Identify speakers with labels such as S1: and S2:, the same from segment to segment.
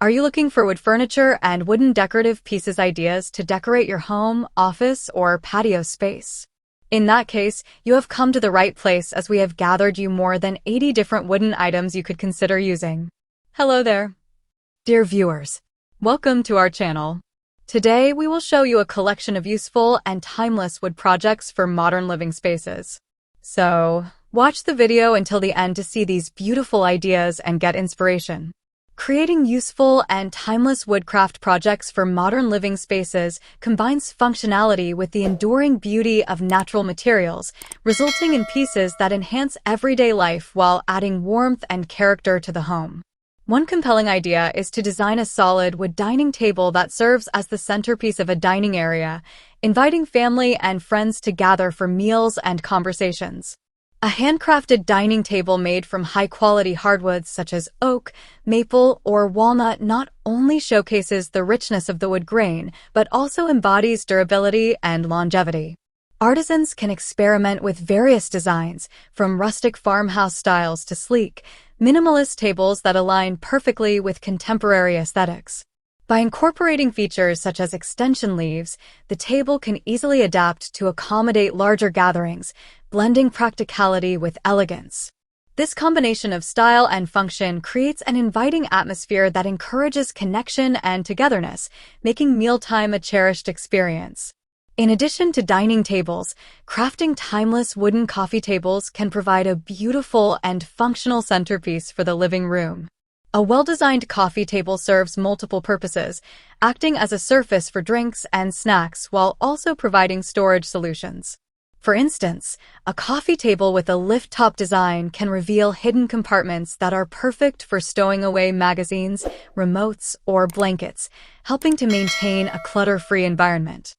S1: Are you looking for wood furniture and wooden decorative pieces ideas to decorate your home, office, or patio space? In that case, you have come to the right place as we have gathered you more than 80 different wooden items you could consider using. Hello there, dear viewers. Welcome to our channel. Today, we will show you a collection of useful and timeless wood projects for modern living spaces. So, watch the video until the end to see these beautiful ideas and get inspiration. Creating useful and timeless woodcraft projects for modern living spaces combines functionality with the enduring beauty of natural materials, resulting in pieces that enhance everyday life while adding warmth and character to the home. One compelling idea is to design a solid wood dining table that serves as the centerpiece of a dining area, inviting family and friends to gather for meals and conversations. A handcrafted dining table made from high-quality hardwoods such as oak, maple, or walnut not only showcases the richness of the wood grain, but also embodies durability and longevity. Artisans can experiment with various designs, from rustic farmhouse styles to sleek, minimalist tables that align perfectly with contemporary aesthetics. By incorporating features such as extension leaves, the table can easily adapt to accommodate larger gatherings, blending practicality with elegance. This combination of style and function creates an inviting atmosphere that encourages connection and togetherness, making mealtime a cherished experience. In addition to dining tables, crafting timeless wooden coffee tables can provide a beautiful and functional centerpiece for the living room. A well-designed coffee table serves multiple purposes, acting as a surface for drinks and snacks while also providing storage solutions. For instance, a coffee table with a lift-top design can reveal hidden compartments that are perfect for stowing away magazines, remotes, or blankets, helping to maintain a clutter-free environment.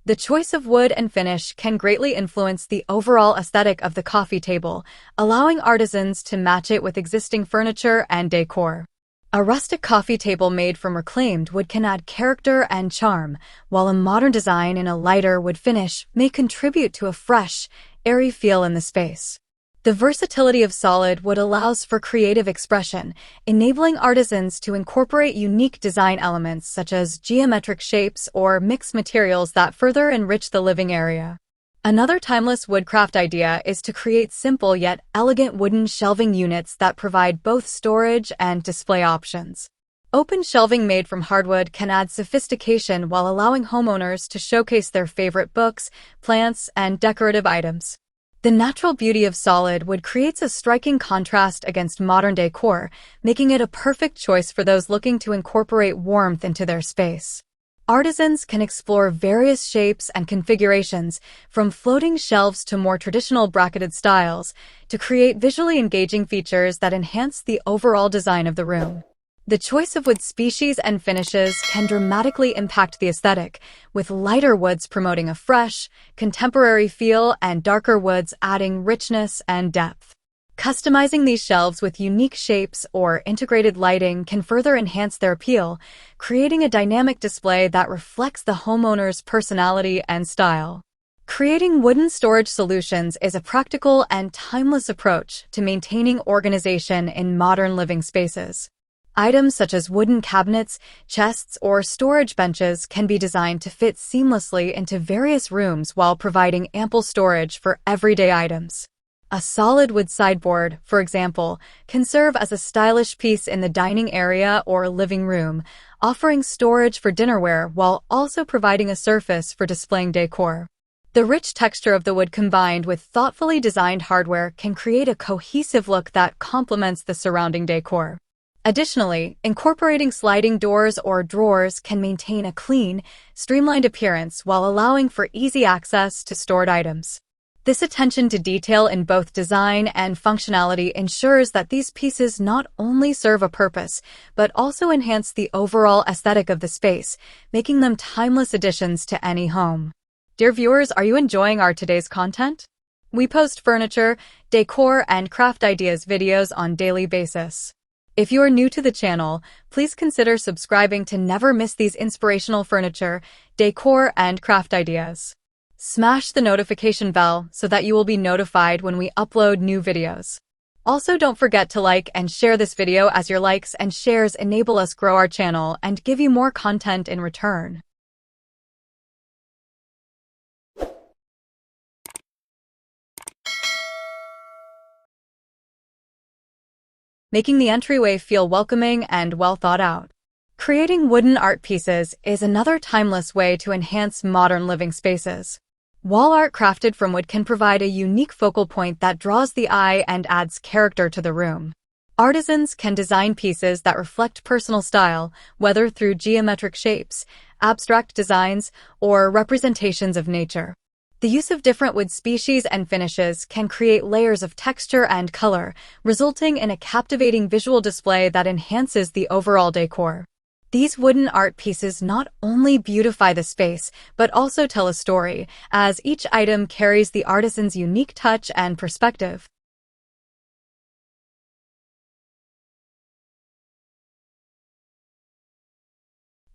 S1: The choice of wood and finish can greatly influence the overall aesthetic of the coffee table, allowing artisans to match it with existing furniture and decor. A rustic coffee table made from reclaimed wood can add character and charm, while a modern design in a lighter wood finish may contribute to a fresh, airy feel in the space. The versatility of solid wood allows for creative expression, enabling artisans to incorporate unique design elements such as geometric shapes or mixed materials that further enrich the living area. Another timeless woodcraft idea is to create simple yet elegant wooden shelving units that provide both storage and display options. Open shelving made from hardwood can add sophistication while allowing homeowners to showcase their favorite books, plants, and decorative items. The natural beauty of solid wood creates a striking contrast against modern decor, making it a perfect choice for those looking to incorporate warmth into their space. Artisans can explore various shapes and configurations, from floating shelves to more traditional bracketed styles, to create visually engaging features that enhance the overall design of the room. The choice of wood species and finishes can dramatically impact the aesthetic, with lighter woods promoting a fresh, contemporary feel and darker woods adding richness and depth. Customizing these shelves with unique shapes or integrated lighting can further enhance their appeal, creating a dynamic display that reflects the homeowner's personality and style. Creating wooden storage solutions is a practical and timeless approach to maintaining organization in modern living spaces. Items such as wooden cabinets, chests, or storage benches can be designed to fit seamlessly into various rooms while providing ample storage for everyday items. A solid wood sideboard, for example, can serve as a stylish piece in the dining area or living room, offering storage for dinnerware while also providing a surface for displaying decor. The rich texture of the wood combined with thoughtfully designed hardware can create a cohesive look that complements the surrounding decor. Additionally, incorporating sliding doors or drawers can maintain a clean, streamlined appearance while allowing for easy access to stored items. This attention to detail in both design and functionality ensures that these pieces not only serve a purpose, but also enhance the overall aesthetic of the space, making them timeless additions to any home. Dear viewers, are you enjoying our today's content? We post furniture, decor, and craft ideas videos on a daily basis. If you are new to the channel, please consider subscribing to never miss these inspirational furniture, decor, and craft ideas. Smash the notification bell so that you will be notified when we upload new videos. Also, don't forget to like and share this video, as your likes and shares enable us grow our channel and give you more content in return. Making the entryway feel welcoming and well thought out. Creating wooden art pieces is another timeless way to enhance modern living spaces. Wall art crafted from wood can provide a unique focal point that draws the eye and adds character to the room. Artisans can design pieces that reflect personal style, whether through geometric shapes, abstract designs, or representations of nature. The use of different wood species and finishes can create layers of texture and color, resulting in a captivating visual display that enhances the overall decor. These wooden art pieces not only beautify the space, but also tell a story, as each item carries the artisan's unique touch and perspective.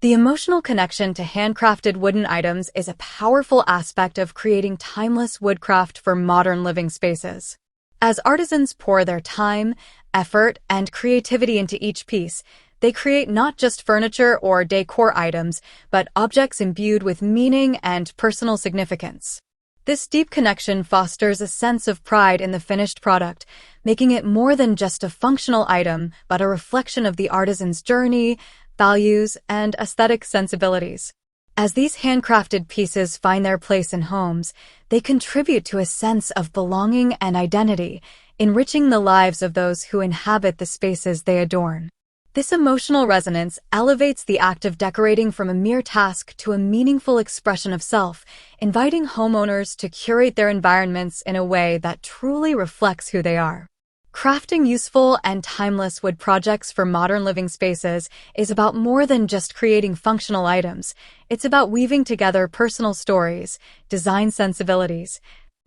S1: The emotional connection to handcrafted wooden items is a powerful aspect of creating timeless woodcraft for modern living spaces. As artisans pour their time, effort, and creativity into each piece, they create not just furniture or decor items, but objects imbued with meaning and personal significance. This deep connection fosters a sense of pride in the finished product, making it more than just a functional item, but a reflection of the artisan's journey, values, and aesthetic sensibilities. As these handcrafted pieces find their place in homes, they contribute to a sense of belonging and identity, enriching the lives of those who inhabit the spaces they adorn. This emotional resonance elevates the act of decorating from a mere task to a meaningful expression of self, inviting homeowners to curate their environments in a way that truly reflects who they are. Crafting useful and timeless wood projects for modern living spaces is about more than just creating functional items. It's about weaving together personal stories, design sensibilities,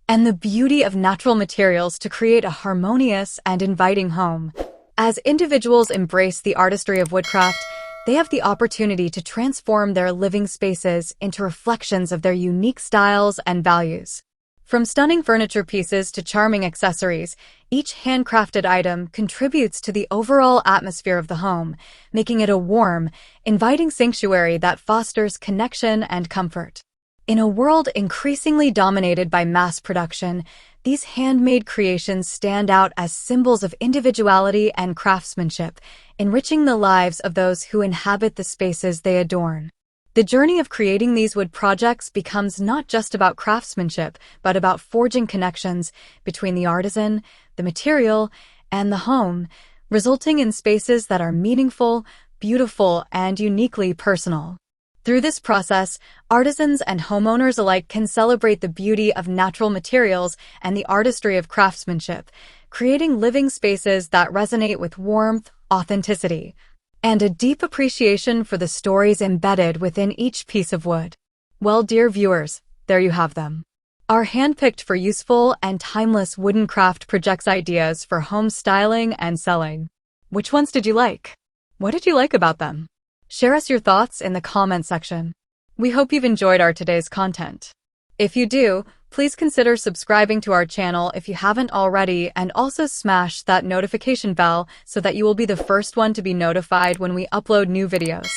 S1: and the beauty of natural materials to create a harmonious and inviting home. As individuals embrace the artistry of woodcraft, they have the opportunity to transform their living spaces into reflections of their unique styles and values. From stunning furniture pieces to charming accessories, each handcrafted item contributes to the overall atmosphere of the home, making it a warm, inviting sanctuary that fosters connection and comfort. In a world increasingly dominated by mass production, these handmade creations stand out as symbols of individuality and craftsmanship, enriching the lives of those who inhabit the spaces they adorn. The journey of creating these wood projects becomes not just about craftsmanship, but about forging connections between the artisan, the material, and the home, resulting in spaces that are meaningful, beautiful, and uniquely personal. Through this process, artisans and homeowners alike can celebrate the beauty of natural materials and the artistry of craftsmanship, creating living spaces that resonate with warmth, authenticity, and a deep appreciation for the stories embedded within each piece of wood. Well, dear viewers, there you have them. Our handpicked for useful and timeless wooden craft projects ideas for home styling and selling. Which ones did you like? What did you like about them? Share us your thoughts in the comment section. We hope you've enjoyed our today's content. If you do, please consider subscribing to our channel if you haven't already, and also smash that notification bell so that you will be the first one to be notified when we upload new videos.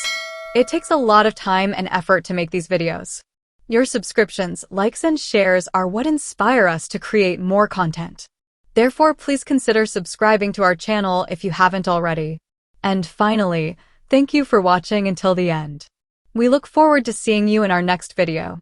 S1: It takes a lot of time and effort to make these videos. Your subscriptions, likes, and shares are what inspire us to create more content. Therefore, please consider subscribing to our channel if you haven't already. And finally, thank you for watching until the end. We look forward to seeing you in our next video.